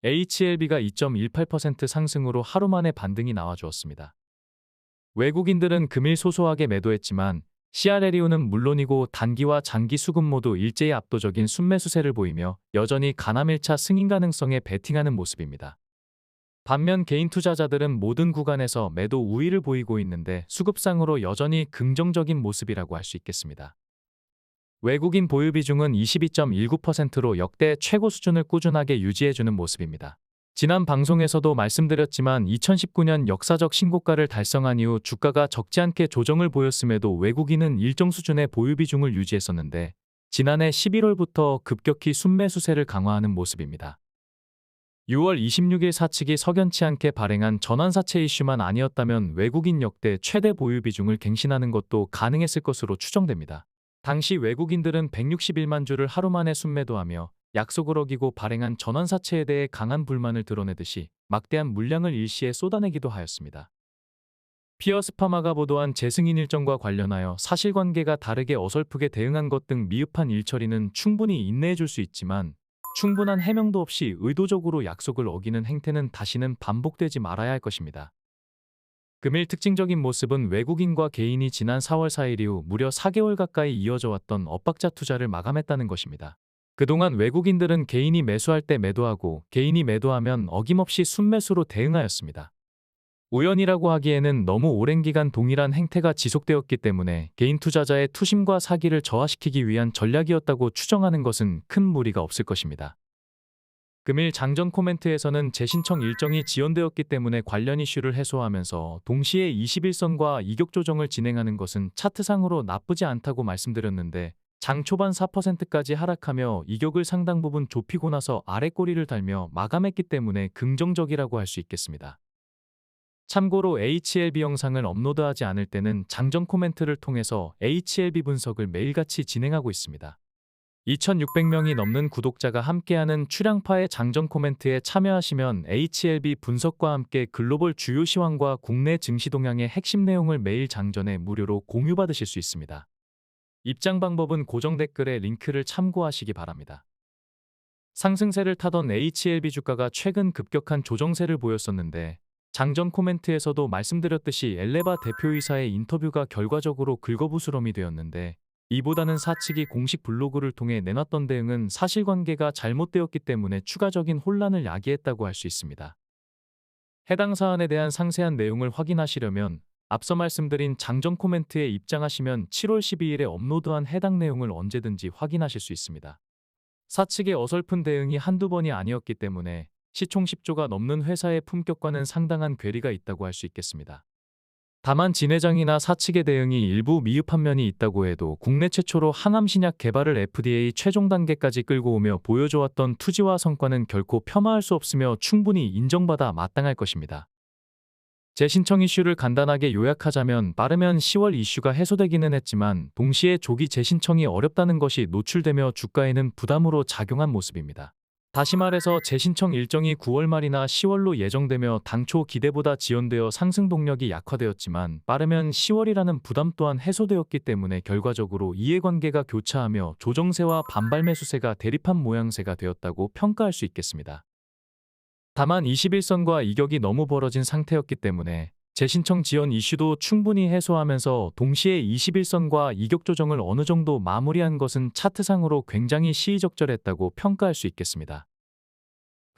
HLB가 2.18% 상승으로 하루 만에 반등이 나와주었습니다. 외국인들은 금일 소소하게 매도했지만 CRLU는 물론이고 단기와 장기 수급 모두 일제히 압도적인 순매수세를 보이며 여전히 가남 1차 승인 가능성에 베팅하는 모습입니다. 반면 개인 투자자들은 모든 구간에서 매도 우위를 보이고 있는데 수급상으로 여전히 긍정적인 모습이라고 할 수 있겠습니다. 외국인 보유 비중은 22.19%로 역대 최고 수준을 꾸준하게 유지해주는 모습입니다. 지난 방송에서도 말씀드렸지만 2019년 역사적 신고가를 달성한 이후 주가가 적지 않게 조정을 보였음에도 외국인은 일정 수준의 보유 비중을 유지했었는데 지난해 11월부터 급격히 순매수세를 강화하는 모습입니다. 6월 26일 사측이 석연치 않게 발행한 전환사채 이슈만 아니었다면 외국인 역대 최대 보유 비중을 갱신하는 것도 가능했을 것으로 추정됩니다. 당시 외국인들은 161만 주를 하루 만에 순매도하며 약속을 어기고 발행한 전환사채에 대해 강한 불만을 드러내듯이 막대한 물량을 일시에 쏟아내기도 하였습니다. 피어스파마가 보도한 재승인 일정과 관련하여 사실관계가 다르게 어설프게 대응한 것 등 미흡한 일처리는 충분히 인내해줄 수 있지만 충분한 해명도 없이 의도적으로 약속을 어기는 행태는 다시는 반복되지 말아야 할 것입니다. 금일 특징적인 모습은 외국인과 개인이 지난 4월 4일 이후 무려 4개월 가까이 이어져 왔던 엇박자 투자를 마감했다는 것입니다. 그동안 외국인들은 개인이 매수할 때 매도하고 개인이 매도하면 어김없이 순매수로 대응하였습니다. 우연이라고 하기에는 너무 오랜 기간 동일한 행태가 지속되었기 때문에 개인 투자자의 투심과 사기를 저하시키기 위한 전략이었다고 추정하는 것은 큰 무리가 없을 것입니다. 금일 장전 코멘트에서는 재신청 일정이 지연되었기 때문에 관련 이슈를 해소하면서 동시에 21선과 이격 조정을 진행하는 것은 차트상으로 나쁘지 않다고 말씀드렸는데 장 초반 4%까지 하락하며 이격을 상당 부분 좁히고 나서 아래 꼬리를 달며 마감했기 때문에 긍정적이라고 할 수 있겠습니다. 참고로 HLB 영상을 업로드하지 않을 때는 장전 코멘트를 통해서 HLB 분석을 매일같이 진행하고 있습니다. 2,600명이 넘는 구독자가 함께하는 출향파의 장전 코멘트에 참여하시면 HLB 분석과 함께 글로벌 주요 시황과 국내 증시 동향의 핵심 내용을 매일 장전에 무료로 공유받으실 수 있습니다. 입장 방법은 고정 댓글에 링크를 참고하시기 바랍니다. 상승세를 타던 HLB 주가가 최근 급격한 조정세를 보였었는데 장전 코멘트에서도 말씀드렸듯이 엘레바 대표이사의 인터뷰가 결과적으로 긁어부스럼이 되었는데 이보다는 사측이 공식 블로그를 통해 내놨던 대응은 사실관계가 잘못되었기 때문에 추가적인 혼란을 야기했다고 할 수 있습니다. 해당 사안에 대한 상세한 내용을 확인하시려면 앞서 말씀드린 장전 코멘트에 입장하시면 7월 12일에 업로드한 해당 내용을 언제든지 확인하실 수 있습니다. 사측의 어설픈 대응이 한두 번이 아니었기 때문에 시총 10조가 넘는 회사의 품격과는 상당한 괴리가 있다고 할 수 있겠습니다. 다만 진 회장이나 사측의 대응이 일부 미흡한 면이 있다고 해도 국내 최초로 항암신약 개발을 FDA 최종 단계까지 끌고 오며 보여줘왔던 투지와 성과는 결코 폄하할 수 없으며 충분히 인정받아 마땅할 것입니다. 재신청 이슈를 간단하게 요약하자면 빠르면 10월 이슈가 해소되기는 했지만 동시에 조기 재신청이 어렵다는 것이 노출되며 주가에는 부담으로 작용한 모습입니다. 다시 말해서 재신청 일정이 9월 말이나 10월로 예정되며 당초 기대보다 지연되어 상승 동력이 약화되었지만 빠르면 10월이라는 부담 또한 해소되었기 때문에 결과적으로 이해관계가 교차하며 조정세와 반발 매수세가 대립한 모양새가 되었다고 평가할 수 있겠습니다. 다만 21선과 이격이 너무 벌어진 상태였기 때문에 재신청 지연 이슈도 충분히 해소하면서 동시에 21선과 이격 조정을 어느 정도 마무리한 것은 차트상으로 굉장히 시의적절했다고 평가할 수 있겠습니다.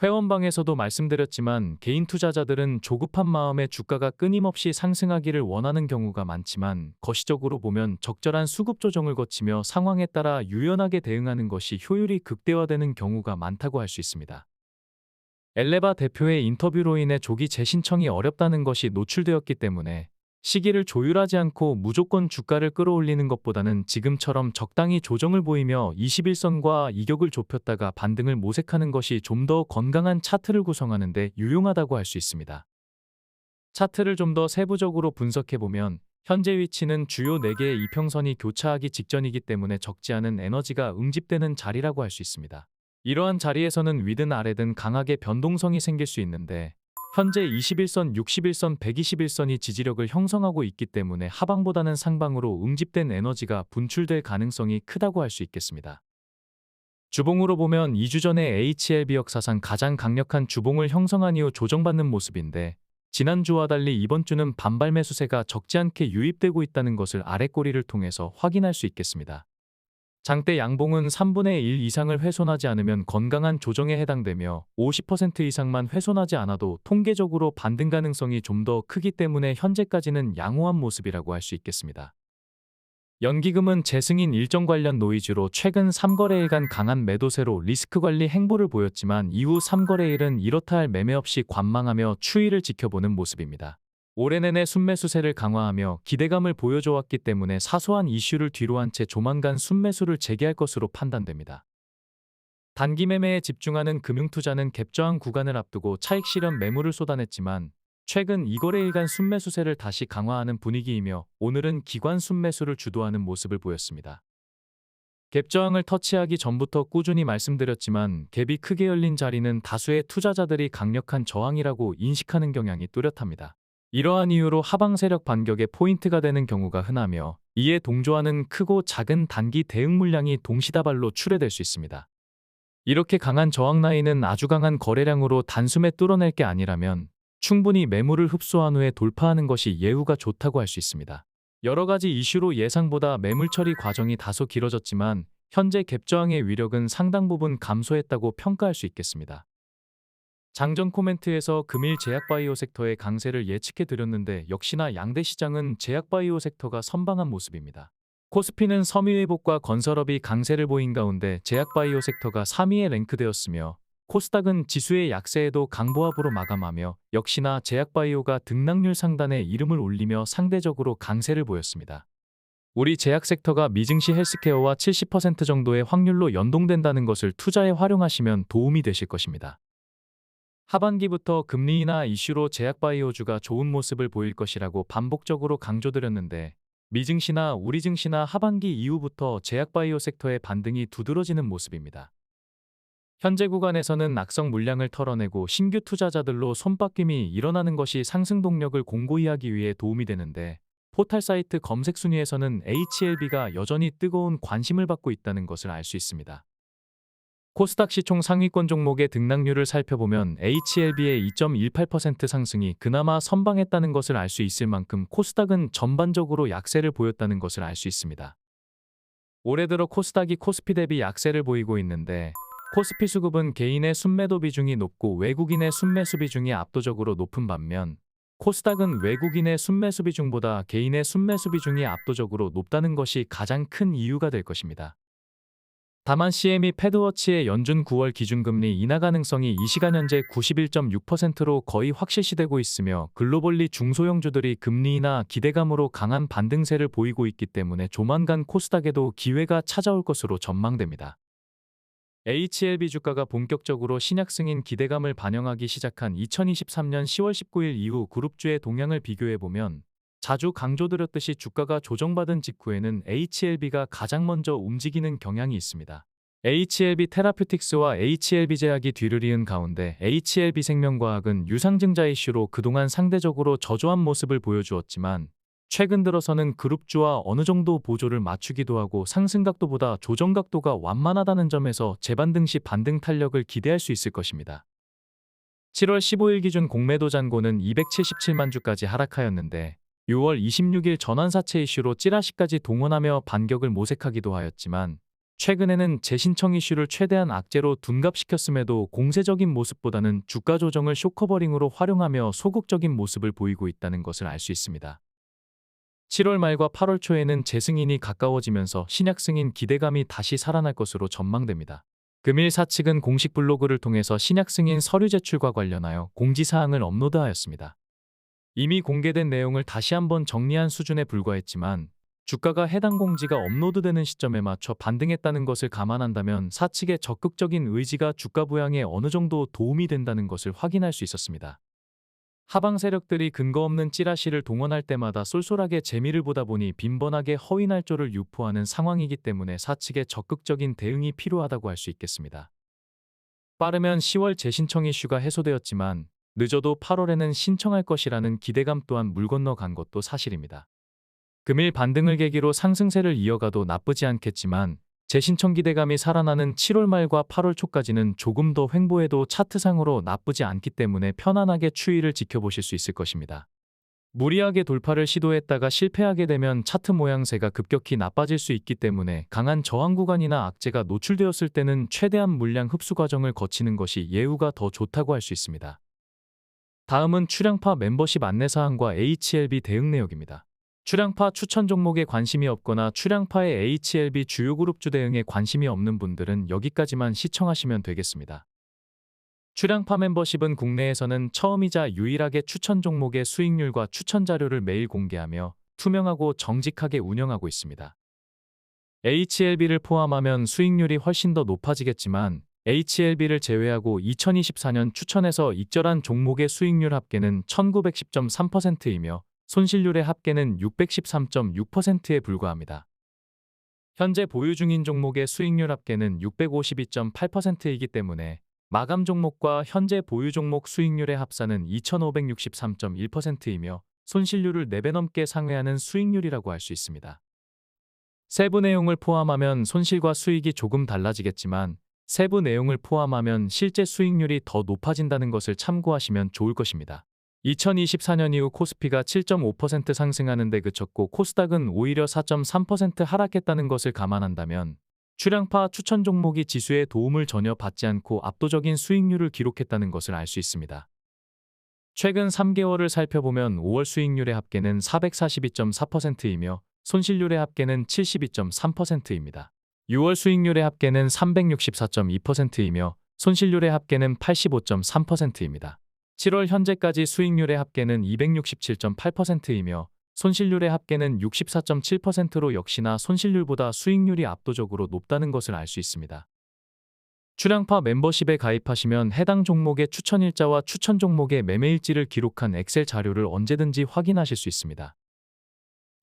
회원방에서도 말씀드렸지만 개인 투자자들은 조급한 마음에 주가가 끊임없이 상승하기를 원하는 경우가 많지만 거시적으로 보면 적절한 수급 조정을 거치며 상황에 따라 유연하게 대응하는 것이 효율이 극대화되는 경우가 많다고 할 수 있습니다. 엘레바 대표의 인터뷰로 인해 조기 재신청이 어렵다는 것이 노출되었기 때문에 시기를 조율하지 않고 무조건 주가를 끌어올리는 것보다는 지금처럼 적당히 조정을 보이며 21선과 이격을 좁혔다가 반등을 모색하는 것이 좀 더 건강한 차트를 구성하는 데 유용하다고 할 수 있습니다. 차트를 좀 더 세부적으로 분석해보면 현재 위치는 주요 4개의 이평선이 교차하기 직전이기 때문에 적지 않은 에너지가 응집되는 자리라고 할 수 있습니다. 이러한 자리에서는 위든 아래든 강하게 변동성이 생길 수 있는데 현재 21선, 61선, 121선이 지지력을 형성하고 있기 때문에 하방보다는 상방으로 응집된 에너지가 분출될 가능성이 크다고 할 수 있겠습니다. 주봉으로 보면 2주 전에 HLB 역사상 가장 강력한 주봉을 형성한 이후 조정받는 모습인데 지난주와 달리 이번 주는 반발 매수세가 적지 않게 유입되고 있다는 것을 아랫꼬리를 통해서 확인할 수 있겠습니다. 장대 양봉은 3분의 1 이상을 훼손하지 않으면 건강한 조정에 해당되며 50% 이상만 훼손하지 않아도 통계적으로 반등 가능성이 좀 더 크기 때문에 현재까지는 양호한 모습이라고 할 수 있겠습니다. 연기금은 재승인 일정 관련 노이즈로 최근 3거래일간 강한 매도세로 리스크 관리 행보를 보였지만 이후 3거래일은 이렇다 할 매매 없이 관망하며 추이를 지켜보는 모습입니다. 올해 내내 순매수세를 강화하며 기대감을 보여줘왔기 때문에 사소한 이슈를 뒤로한 채 조만간 순매수를 재개할 것으로 판단됩니다. 단기 매매에 집중하는 금융투자는 갭저항 구간을 앞두고 차익 실현 매물을 쏟아냈지만 최근 2거래일간 순매수세를 다시 강화하는 분위기이며 오늘은 기관 순매수를 주도하는 모습을 보였습니다. 갭저항을 터치하기 전부터 꾸준히 말씀드렸지만 갭이 크게 열린 자리는 다수의 투자자들이 강력한 저항이라고 인식하는 경향이 뚜렷합니다. 이러한 이유로 하방 세력 반격의 포인트가 되는 경우가 흔하며 이에 동조하는 크고 작은 단기 대응 물량이 동시다발로 출회될 수 있습니다. 이렇게 강한 저항 라인은 아주 강한 거래량으로 단숨에 뚫어낼 게 아니라면 충분히 매물을 흡수한 후에 돌파하는 것이 예후가 좋다고 할 수 있습니다. 여러 가지 이슈로 예상보다 매물 처리 과정이 다소 길어졌지만 현재 갭저항의 위력은 상당 부분 감소했다고 평가할 수 있겠습니다. 장전 코멘트에서 금일 제약바이오 섹터의 강세를 예측해 드렸는데 역시나 양대 시장은 제약바이오 섹터가 선방한 모습입니다. 코스피는 섬유회복과 건설업이 강세를 보인 가운데 제약바이오 섹터가 3위에 랭크되었으며 코스닥은 지수의 약세에도 강보합으로 마감하며 역시나 제약바이오가 등락률 상단에 이름을 올리며 상대적으로 강세를 보였습니다. 우리 제약 섹터가 미증시 헬스케어와 70% 정도의 확률로 연동된다는 것을 투자에 활용하시면 도움이 되실 것입니다. 하반기부터 금리 인하 이슈로 제약바이오주가 좋은 모습을 보일 것이라고 반복적으로 강조드렸는데 미증시나 우리증시나 하반기 이후부터 제약바이오 섹터의 반등이 두드러지는 모습입니다. 현재 구간에서는 악성 물량을 털어내고 신규 투자자들로 손바뀜이 일어나는 것이 상승 동력을 공고히 하기 위해 도움이 되는데 포털 사이트 검색 순위에서는 HLB가 여전히 뜨거운 관심을 받고 있다는 것을 알 수 있습니다. 코스닥 시총 상위권 종목의 등락률을 살펴보면 HLB의 2.18% 상승이 그나마 선방했다는 것을 알 수 있을 만큼 코스닥은 전반적으로 약세를 보였다는 것을 알 수 있습니다. 올해 들어 코스닥이 코스피 대비 약세를 보이고 있는데 코스피 수급은 개인의 순매도 비중이 높고 외국인의 순매수 비중이 압도적으로 높은 반면 코스닥은 외국인의 순매수 비중보다 개인의 순매수 비중이 압도적으로 높다는 것이 가장 큰 이유가 될 것입니다. 다만 CME 패드워치의 연준 9월 기준금리 인하 가능성이 이 시간 현재 91.6%로 거의 확실시되고 있으며 글로벌리 중소형주들이 금리 인하 기대감으로 강한 반등세를 보이고 있기 때문에 조만간 코스닥에도 기회가 찾아올 것으로 전망됩니다. HLB 주가가 본격적으로 신약 승인 기대감을 반영하기 시작한 2023년 10월 19일 이후 그룹주의 동향을 비교해보면 자주 강조드렸듯이 주가가 조정받은 직후에는 HLB가 가장 먼저 움직이는 경향이 있습니다. HLB 테라퓨틱스와 HLB 제약이 뒤를 이은 가운데 HLB 생명과학은 유상증자 이슈로 그동안 상대적으로 저조한 모습을 보여주었지만 최근 들어서는 그룹주와 어느 정도 보조를 맞추기도 하고 상승각도보다 조정각도가 완만하다는 점에서 재반등 시 반등 탄력을 기대할 수 있을 것입니다. 7월 15일 기준 공매도 잔고는 277만 주까지 하락하였는데 6월 26일 전환사채 이슈로 찌라시까지 동원하며 반격을 모색하기도 하였지만 최근에는 재신청 이슈를 최대한 악재로 둔갑시켰음에도 공세적인 모습보다는 주가 조정을 쇼커버링으로 활용하며 소극적인 모습을 보이고 있다는 것을 알 수 있습니다. 7월 말과 8월 초에는 재승인이 가까워지면서 신약 승인 기대감이 다시 살아날 것으로 전망됩니다. 금일 사측은 공식 블로그를 통해서 신약 승인 서류 제출과 관련하여 공지사항을 업로드하였습니다. 이미 공개된 내용을 다시 한번 정리한 수준에 불과했지만 주가가 해당 공지가 업로드되는 시점에 맞춰 반등했다는 것을 감안한다면 사측의 적극적인 의지가 주가 부양에 어느 정도 도움이 된다는 것을 확인할 수 있었습니다. 하방 세력들이 근거 없는 찌라시를 동원할 때마다 쏠쏠하게 재미를 보다 보니 빈번하게 허위 날조를 유포하는 상황이기 때문에 사측의 적극적인 대응이 필요하다고 할 수 있겠습니다. 빠르면 10월 재신청 이슈가 해소되었지만 늦어도 8월에는 신청할 것이라는 기대감 또한 물 건너간 것도 사실입니다. 금일 반등을 계기로 상승세를 이어가도 나쁘지 않겠지만 재신청 기대감이 살아나는 7월 말과 8월 초까지는 조금 더 횡보해도 차트상으로 나쁘지 않기 때문에 편안하게 추이를 지켜보실 수 있을 것입니다. 무리하게 돌파를 시도했다가 실패하게 되면 차트 모양새가 급격히 나빠질 수 있기 때문에 강한 저항 구간이나 악재가 노출되었을 때는 최대한 물량 흡수 과정을 거치는 것이 예후가 더 좋다고 할 수 있습니다. 다음은 출량파 멤버십 안내사항과 HLB 대응 내역입니다. 출량파 추천 종목에 관심이 없거나 출량파의 HLB 주요 그룹주 대응에 관심이 없는 분들은 여기까지만 시청하시면 되겠습니다. 출량파 멤버십은 국내에서는 처음이자 유일하게 추천 종목의 수익률과 추천 자료를 매일 공개하며 투명하고 정직하게 운영하고 있습니다. HLB를 포함하면 수익률이 훨씬 더 높아지겠지만 HLB를 제외하고 2024년 추천에서 익절한 종목의 수익률 합계는 1910.3%이며 손실률의 합계는 613.6%에 불과합니다. 현재 보유 중인 종목의 수익률 합계는 652.8%이기 때문에 마감 종목과 현재 보유 종목 수익률의 합산은 2563.1%이며 손실률을 4배 넘게 상회하는 수익률이라고 할 수 있습니다. 세부 내용을 포함하면 손실과 수익이 조금 달라지겠지만 세부 내용을 포함하면 실제 수익률이 더 높아진다는 것을 참고하시면 좋을 것입니다. 2024년 이후 코스피가 7.5% 상승하는 데 그쳤고 코스닥은 오히려 4.3% 하락했다는 것을 감안한다면 출량파 추천 종목이 지수에 도움을 전혀 받지 않고 압도적인 수익률을 기록했다는 것을 알 수 있습니다. 최근 3개월을 살펴보면 5월 수익률의 합계는 442.4%이며 손실률의 합계는 72.3%입니다. 6월 수익률의 합계는 364.2%이며 손실률의 합계는 85.3%입니다. 7월 현재까지 수익률의 합계는 267.8%이며 손실률의 합계는 64.7%로 역시나 손실률보다 수익률이 압도적으로 높다는 것을 알 수 있습니다. 출량파 멤버십에 가입하시면 해당 종목의 추천일자와 추천 종목의 매매일지를 기록한 엑셀 자료를 언제든지 확인하실 수 있습니다.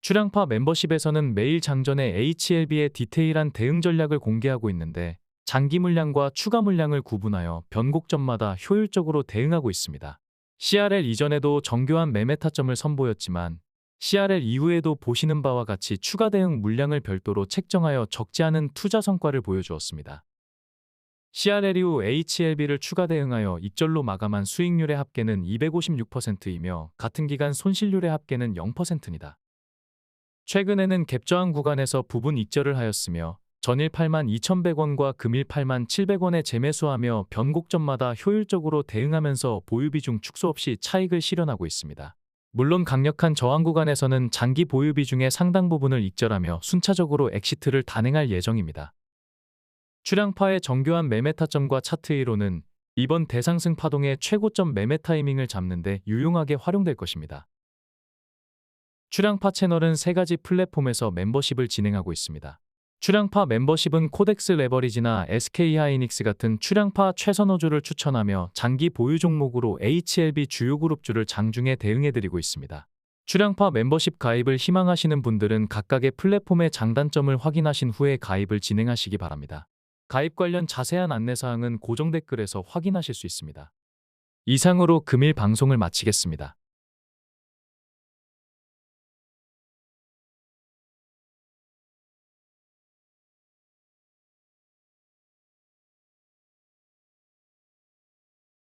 출량파 멤버십에서는 매일 장전에 HLB의 디테일한 대응 전략을 공개하고 있는데 장기 물량과 추가 물량을 구분하여 변곡점마다 효율적으로 대응하고 있습니다. CRL 이전에도 정교한 매매 타점을 선보였지만 CRL 이후에도 보시는 바와 같이 추가 대응 물량을 별도로 책정하여 적지 않은 투자 성과를 보여주었습니다. CRL 이후 HLB를 추가 대응하여 익절로 마감한 수익률의 합계는 256%이며 같은 기간 손실률의 합계는 0%입니다. 최근에는 갭저항 구간에서 부분 익절을 하였으며 전일 82,100원과 금일 87,700원에 재매수하며 변곡점마다 효율적으로 대응하면서 보유 비중 축소 없이 차익을 실현하고 있습니다. 물론 강력한 저항 구간에서는 장기 보유 비중의 상당 부분을 익절하며 순차적으로 엑시트를 단행할 예정입니다. 출량파의 정교한 매매 타점과 차트 이론은 이번 대상승 파동의 최고점 매매 타이밍을 잡는 데 유용하게 활용될 것입니다. 출량파 채널은 3가지 플랫폼에서 멤버십을 진행하고 있습니다. 출량파 멤버십은 코덱스 레버리지나 SK하이닉스 같은 출량파 최선호주를 추천하며 장기 보유 종목으로 HLB 주요 그룹주를 장중에 대응해드리고 있습니다. 출량파 멤버십 가입을 희망하시는 분들은 각각의 플랫폼의 장단점을 확인하신 후에 가입을 진행하시기 바랍니다. 가입 관련 자세한 안내사항은 고정 댓글에서 확인하실 수 있습니다. 이상으로 금일 방송을 마치겠습니다.